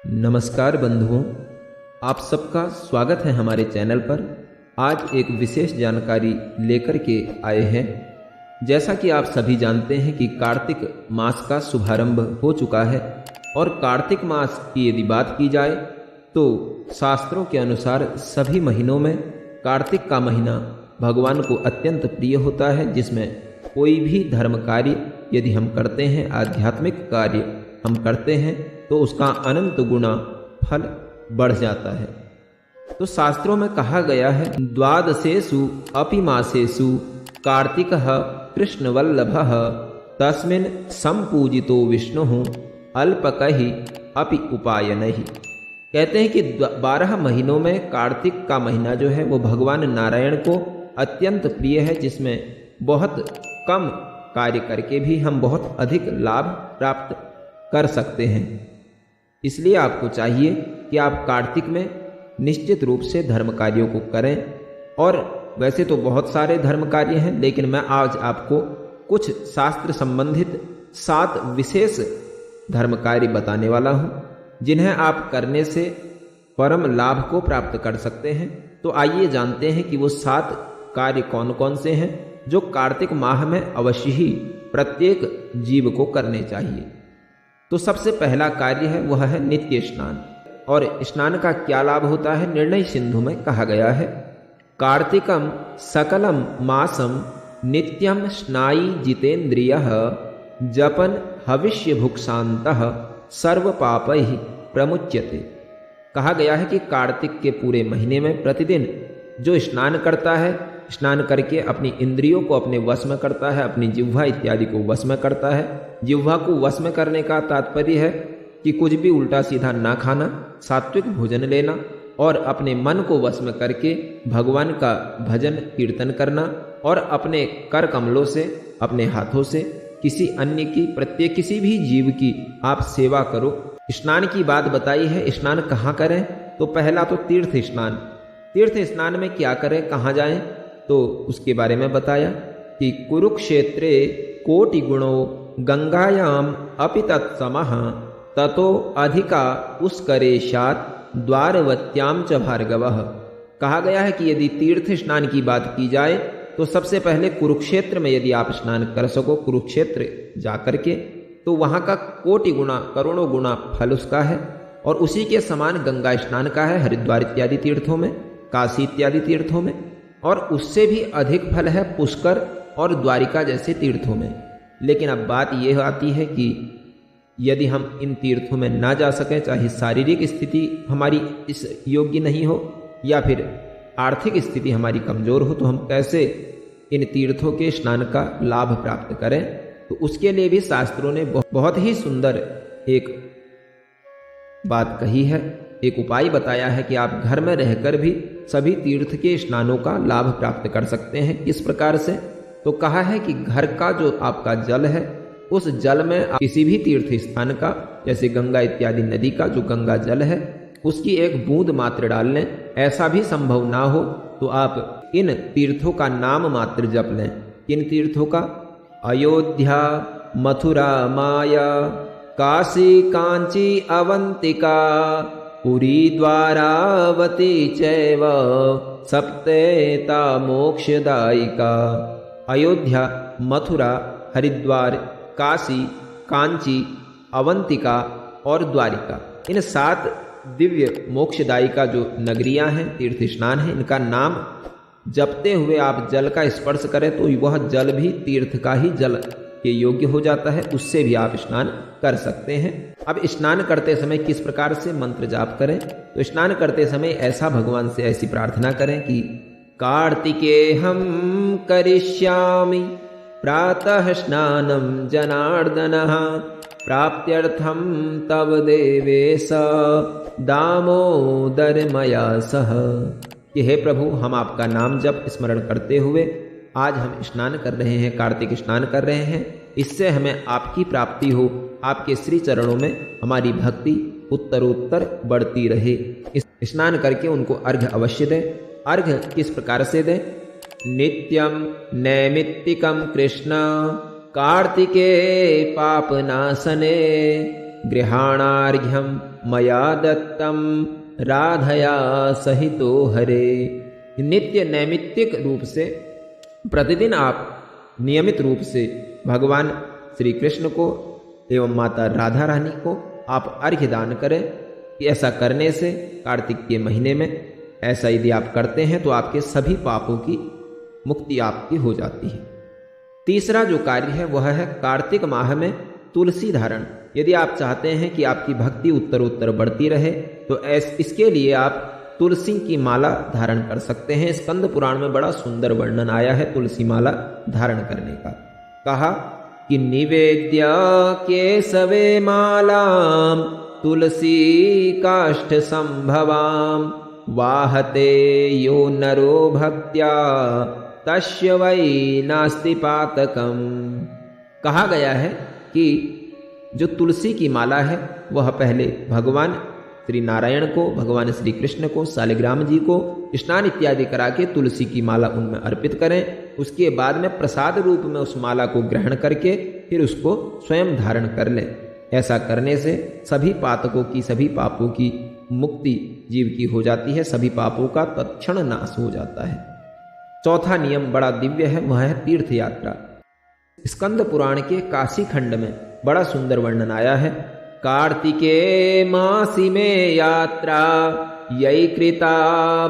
नमस्कार बंधुओं, आप सबका स्वागत है हमारे चैनल पर। आज एक विशेष जानकारी लेकर के आए हैं। जैसा कि आप सभी जानते हैं कि कार्तिक मास का शुभारंभ हो चुका है और कार्तिक मास की यदि बात की जाए तो शास्त्रों के अनुसार सभी महीनों में कार्तिक का महीना भगवान को अत्यंत प्रिय होता है, जिसमें कोई भी धर्म कार्य यदि हम करते हैं, आध्यात्मिक कार्य हम करते हैं तो उसका अनंत गुना फल बढ़ जाता है। तो शास्त्रों में कहा गया है, द्वादशेषु अपि मासेषु कार्तिकः कृष्णवल्लभः तस्मिन् संपूजितो विष्णुः अल्पकहि अपि उपायनैः। कहते हैं कि 12 महीनों में कार्तिक का महीना जो है वो भगवान नारायण को अत्यंत प्रिय है, जिसमें बहुत कम कार्य करके भी हम बहुत अधिक लाभ प्राप्त कर सकते हैं। इसलिए आपको चाहिए कि आप कार्तिक में निश्चित रूप से धर्म कार्यों को करें। और वैसे तो बहुत सारे धर्म कार्य हैं, लेकिन मैं आज आपको कुछ शास्त्र संबंधित 7 विशेष धर्म कार्य बताने वाला हूं, जिन्हें आप करने से परम लाभ को प्राप्त कर सकते हैं। तो आइए जानते हैं कि वो 7 कार्य कौन कौन से हैं जो कार्तिक माह में अवश्य ही प्रत्येक जीव को करने चाहिए। तो सबसे पहला कार्य है वह है नित्य स्नान। और स्नान का क्या लाभ होता है, निर्णय सिंधु में कहा गया है, कार्तिकम सकलम मासम नित्यम स्नायी जितेन्द्रियः जपन हविष्य भुक्सान्तः सर्व पापैः प्रमुच्यते। कहा गया है कि कार्तिक के पूरे महीने में प्रतिदिन जो स्नान करता है, स्नान करके अपनी इंद्रियों को अपने वश में करता है, अपनी जिह्वा इत्यादि को वश में करता है। जिह्वा को वश में करने का तात्पर्य है कि कुछ भी उल्टा सीधा ना खाना, सात्विक भोजन लेना और अपने मन को वश में करके भगवान का भजन कीर्तन करना और अपने कर कमलों से, अपने हाथों से किसी अन्य की, प्रत्येक किसी भी जीव की आप सेवा करो। स्नान की बात बताई है, स्नान कहाँ करें? तो पहला तो तीर्थ स्नान। तीर्थ स्नान में क्या करें, कहाँ जाएं? तो उसके बारे में बताया कि कुरुक्षेत्रे कोटि गुणो गंगायाम अपि तत्समः ततो अधिका पुष्करेशात् द्वारवत्याम च भार्गवः। कहा गया है कि यदि तीर्थ स्नान की बात की जाए तो सबसे पहले कुरुक्षेत्र में यदि आप स्नान कर सको, कुरुक्षेत्र जाकर के, तो वहाँ का कोटि गुना, करोड़ों गुना फल उसका है। और उसी के समान गंगा स्नान का है हरिद्वार इत्यादि तीर्थों में, काशी इत्यादि तीर्थों में, और उससे भी अधिक फल है पुष्कर और द्वारिका जैसे तीर्थों में। लेकिन अब बात यह आती है कि यदि हम इन तीर्थों में ना जा सकें, चाहे शारीरिक स्थिति हमारी इस योग्य नहीं हो या फिर आर्थिक स्थिति हमारी कमजोर हो, तो हम कैसे इन तीर्थों के स्नान का लाभ प्राप्त करें? तो उसके लिए भी शास्त्रों ने बहुत ही सुंदर एक बात कही है, एक उपाय बताया है कि आप घर में रहकर भी सभी तीर्थ के स्नानों का लाभ प्राप्त कर सकते हैं। किस प्रकार से? तो कहा है कि घर का जो आपका जल है, उस जल में आप किसी भी तीर्थ स्थान का, जैसे गंगा इत्यादि नदी का जो गंगा जल है, उसकी एक बूंद मात्र डाल लें। ऐसा भी संभव ना हो तो आप इन तीर्थों का नाम मात्र जप लें। किन तीर्थों का? अयोध्या, मथुरा, माया, काशी, कांची, अवंतिका, पुरी, द्वारावती चैव सप्तेता मोक्षदायिका। अयोध्या, मथुरा, हरिद्वार, काशी, कांची, अवंतिका और द्वारिका, इन 7 दिव्य मोक्षदायिका जो नगरियां हैं, तीर्थ स्नान है, इनका नाम जपते हुए आप जल का स्पर्श करें तो वह जल भी तीर्थ का ही जल के योग्य हो जाता है, उससे भी आप स्नान कर सकते हैं। अब स्नान करते समय किस प्रकार से मंत्र जाप करें? तो स्नान करते समय ऐसा भगवान से ऐसी प्रार्थना करें कि कार्तिके हम करिष्यामि प्रातः स्नानं जनार्दनः प्राप्त्यर्थम तव देवेश दामोदर मया सह। कि हे प्रभु, हम आपका नाम जप स्मरण करते हुए आज हम स्नान कर रहे हैं, कार्तिक स्नान कर रहे हैं, इससे हमें आपकी प्राप्ति हो, आपके श्री चरणों में हमारी भक्ति उत्तरोत्तर बढ़ती रहे। इस स्नान करके उनको अर्घ्य अवश्य दें। अर्घ्य किस प्रकार से दें? नित्यम नैमित्तिकम कृष्ण कार्तिके पापनाशने गृहाणार्घ्यम मया दत्तम राधया सहितो हरे। नित्य नैमित्तिक रूप से प्रतिदिन आप नियमित रूप से भगवान श्री कृष्ण को एवं माता राधा रानी को आप अर्घ्य दान करें। ऐसा करने से कार्तिक के महीने में ऐसा यदि आप करते हैं तो आपके सभी पापों की मुक्ति आपकी हो जाती है। तीसरा जो कार्य है वह है कार्तिक माह में तुलसी धारण। यदि आप चाहते हैं कि आपकी भक्ति उत्तर उत्तर बढ़ती रहे तो इसके लिए आप तुलसी की माला धारण कर सकते हैं। स्कंद पुराण में बड़ा सुंदर वर्णन आया है तुलसी माला धारण करने का। कहा कि निवेद्य केशवे मालाम तुलसी काष्ठ संभवाम वाहते यो नरो भक्त्या तस्य वै नास्ति पातकम। कहा गया है कि जो तुलसी की माला है वह पहले भगवान श्री नारायण को, भगवान श्री कृष्ण को, शालिग्राम जी को स्नान इत्यादि करा के तुलसी की माला उनमें अर्पित करें। उसके बाद में प्रसाद रूप में उस माला को ग्रहण करके फिर उसको स्वयं धारण कर लें। ऐसा करने से सभी पातकों की, सभी पापों की मुक्ति जीव की हो जाती है, सभी पापों का तत्क्षण नाश हो जाता है। चौथा नियम बड़ा दिव्य है, वह है तीर्थ यात्रा। स्कंद पुराण के काशी खंड में बड़ा सुंदर वर्णन आया है। कार्तिके मासी में यात्रा यई कृता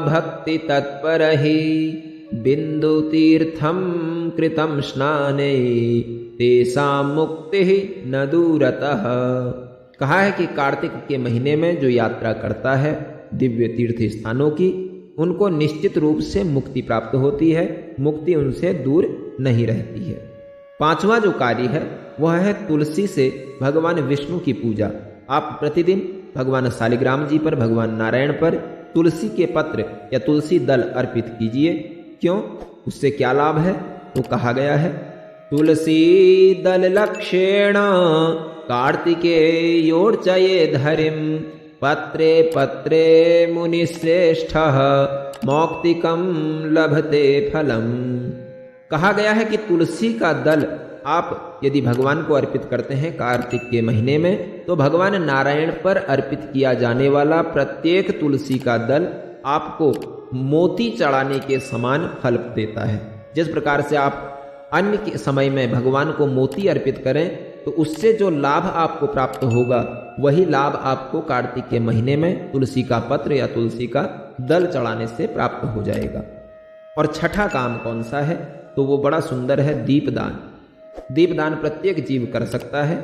भक्ति तत्परहि बिंदु तीर्थम कृतम स्नाने तेषां मुक्ति न दूरतः। कहा है कि कार्तिक के महीने में जो यात्रा करता है दिव्य तीर्थ स्थानों की, उनको निश्चित रूप से मुक्ति प्राप्त होती है, मुक्ति उनसे दूर नहीं रहती है। पांचवा जो कार्य है वह है तुलसी से भगवान विष्णु की पूजा। आप प्रतिदिन भगवान शालिग्राम जी पर, भगवान नारायण पर तुलसी के पत्र या तुलसी दल अर्पित कीजिए। क्यों? उससे क्या लाभ है? तो कहा गया है तुलसी दल लक्षेण कार्तिके योर्चये धरिम पत्रे पत्रे मुनिश्रेष्ठ मौक्तिकम लभते फलम। कहा गया है कि तुलसी का दल आप यदि भगवान को अर्पित करते हैं कार्तिक के महीने में तो भगवान नारायण पर अर्पित किया जाने वाला प्रत्येक तुलसी का दल आपको मोती चढ़ाने के समान फल देता है। जिस प्रकार से आप अन्य के समय में भगवान को मोती अर्पित करें तो उससे जो लाभ आपको प्राप्त होगा वही लाभ आपको कार्तिक के महीने में तुलसी का पत्र या तुलसी का दल चढ़ाने से प्राप्त हो जाएगा। और छठा काम कौन सा है? तो वो बड़ा सुंदर है दीपदान। दीपदान प्रत्येक जीव कर सकता है।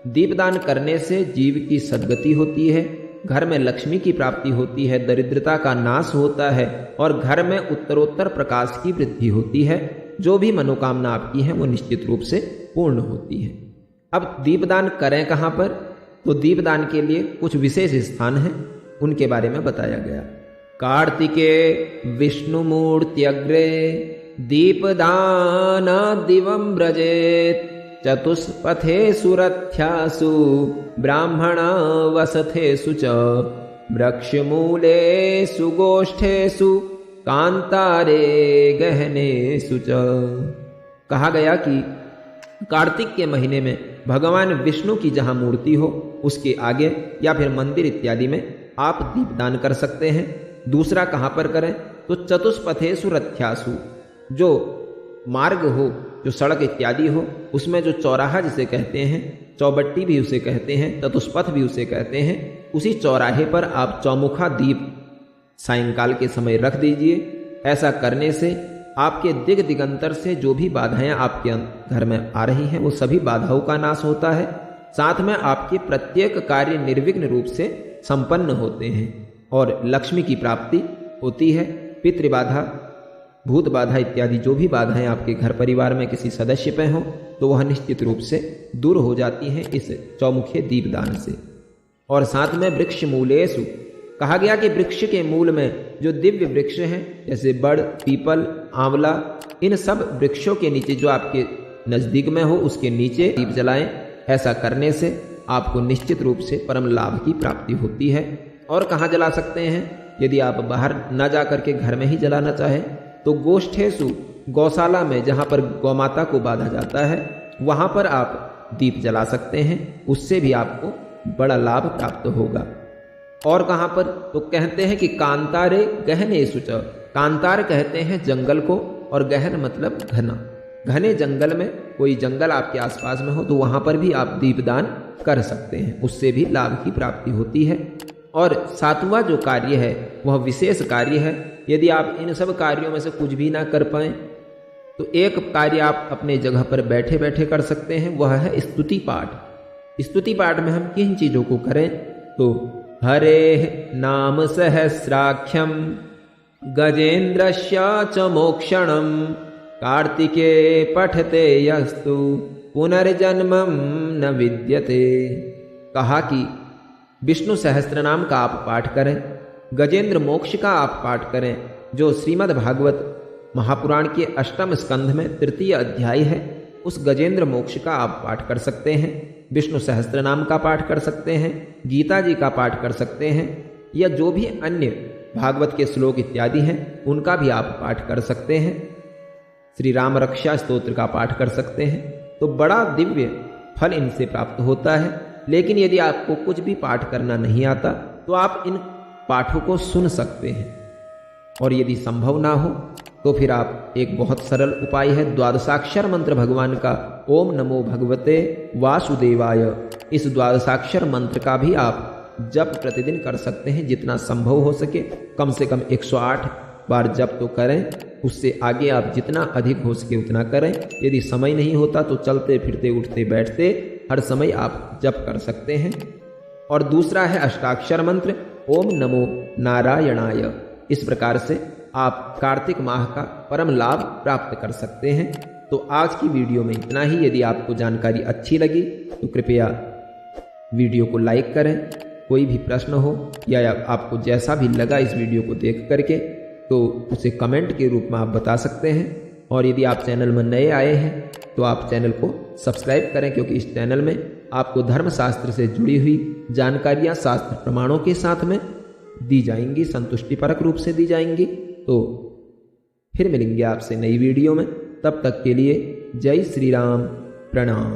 दीपदान करने से जीव की सद्गति होती है, घर में लक्ष्मी की प्राप्ति होती है, दरिद्रता का नाश होता है और घर में उत्तरोत्तर प्रकाश की वृद्धि होती है। जो भी मनोकामना आपकी है वो निश्चित रूप से पूर्ण होती है। अब दीपदान करें कहाँ पर? तो दीपदान के लिए कुछ विशेष स्थान हैं, उनके बारे में बताया गया। कार्तिके विष्णु मूर्त्यग्रे दीपदान दिवं व्रजेत चतुष्पथेषु रथ्यासु ब्राह्मण वसथेषु च वृक्षमूलेषु गोष्ठेषु कांतारे गहनेषु च। कहा गया कि कार्तिक के महीने में भगवान विष्णु की जहाँ मूर्ति हो उसके आगे या फिर मंदिर इत्यादि में आप दीपदान कर सकते हैं। दूसरा कहाँ पर करें? तो चतुष्पथेषु रथ्यासु, जो मार्ग हो, जो सड़क इत्यादि हो, उसमें जो चौराहा जिसे कहते हैं, चौबट्टी भी उसे कहते हैं, चतुष्पथ भी उसे कहते हैं, उसी चौराहे पर आप चौमुखा दीप सायंकाल के समय रख दीजिए। ऐसा करने से आपके दिग दिगंतर से जो भी बाधाएं आपके घर में आ रही हैं वो सभी बाधाओं का नाश होता है। साथ में आपके प्रत्येक कार्य निर्विघ्न रूप से संपन्न होते हैं और लक्ष्मी की प्राप्ति होती है। पितृबाधा, भूत बाधा इत्यादि जो भी बाधाएं आपके घर परिवार में किसी सदस्य पे हो तो वह निश्चित रूप से दूर हो जाती हैं इस चौमुखे दीपदान से। और साथ में वृक्ष मूलेषु, कहा गया कि वृक्ष के मूल में जो दिव्य वृक्ष हैं जैसे बड़, पीपल, आंवला, इन सब वृक्षों के नीचे जो आपके नजदीक में हो उसके नीचे दीप जलाएं। ऐसा करने से आपको निश्चित रूप से परम लाभ की प्राप्ति होती है। और कहाँ जला सकते हैं? यदि आप बाहर न जा करके घर में ही जलाना चाहें तो गोष्ठेषु, गौशाला में जहाँ पर गौमाता को बांधा जाता है वहाँ पर आप दीप जला सकते हैं। उससे भी आपको बड़ा लाभ प्राप्त होगा। और कहाँ पर? तो कहते हैं कि कांतारे गहने सुच। कांतार कहते हैं जंगल को, और गहन मतलब घना। घने जंगल में, कोई जंगल आपके आसपास में हो तो वहां पर भी आप दीपदान कर सकते हैं, उससे भी लाभ की प्राप्ति होती है। और सातवां जो कार्य है वह विशेष कार्य है। यदि आप इन सब कार्यों में से कुछ भी ना कर पाए तो एक कार्य आप अपने जगह पर बैठे बैठे कर सकते हैं, वह है स्तुति पाठ। स्तुति पाठ में हम किन चीजों को करें? तो हरे नाम सहस्राख्यम गजेन्द्रस्य च मोक्षणम कार्तिके पठते यस्तु पुनर्जन्मम न विद्यते। कहा कि विष्णु सहस्त्र नाम का आप पाठ करें, गजेंद्र मोक्ष का आप पाठ करें, जो श्रीमद् भागवत महापुराण के 8वें स्कंध में 3य अध्याय है, उस गजेंद्र मोक्ष का आप पाठ कर सकते हैं। विष्णु सहस्त्र नाम का पाठ कर सकते हैं, गीता जी का पाठ कर सकते हैं, या जो भी अन्य भागवत के श्लोक इत्यादि हैं उनका भी आप पाठ कर सकते हैं। श्री राम रक्षा स्तोत्र का पाठ कर सकते हैं, तो बड़ा दिव्य फल इनसे प्राप्त होता है। लेकिन यदि आपको कुछ भी पाठ करना नहीं आता तो आप इन पाठों को सुन सकते हैं, और यदि संभव ना हो तो फिर आप, एक बहुत सरल उपाय है, द्वादशाक्षर मंत्र भगवान का ओम नमो भगवते वासुदेवाय, इस द्वादशाक्षर मंत्र का भी आप जप प्रतिदिन कर सकते हैं। जितना संभव हो सके कम से कम 108 बार जप तो करें, उससे आगे आप जितना अधिक हो सके उतना करें। यदि समय नहीं होता तो चलते फिरते उठते बैठते हर समय आप जप कर सकते हैं। और दूसरा है अष्टाक्षर मंत्र ओम नमो नारायणाय। इस प्रकार से आप कार्तिक माह का परम लाभ प्राप्त कर सकते हैं। तो आज की वीडियो में इतना ही। यदि आपको जानकारी अच्छी लगी तो कृपया वीडियो को लाइक करें। कोई भी प्रश्न हो या आपको जैसा भी लगा इस वीडियो को देख करके तो उसे कमेंट के रूप में आप बता सकते हैं। और यदि आप चैनल में नए आए हैं तो आप चैनल को सब्सक्राइब करें, क्योंकि इस चैनल में आपको धर्मशास्त्र से जुड़ी हुई जानकारियाँ शास्त्र प्रमाणों के साथ में दी जाएंगी, संतुष्टिपरक रूप से दी जाएंगी। तो फिर मिलेंगे आपसे नई वीडियो में, तब तक के लिए जय श्री राम, प्रणाम।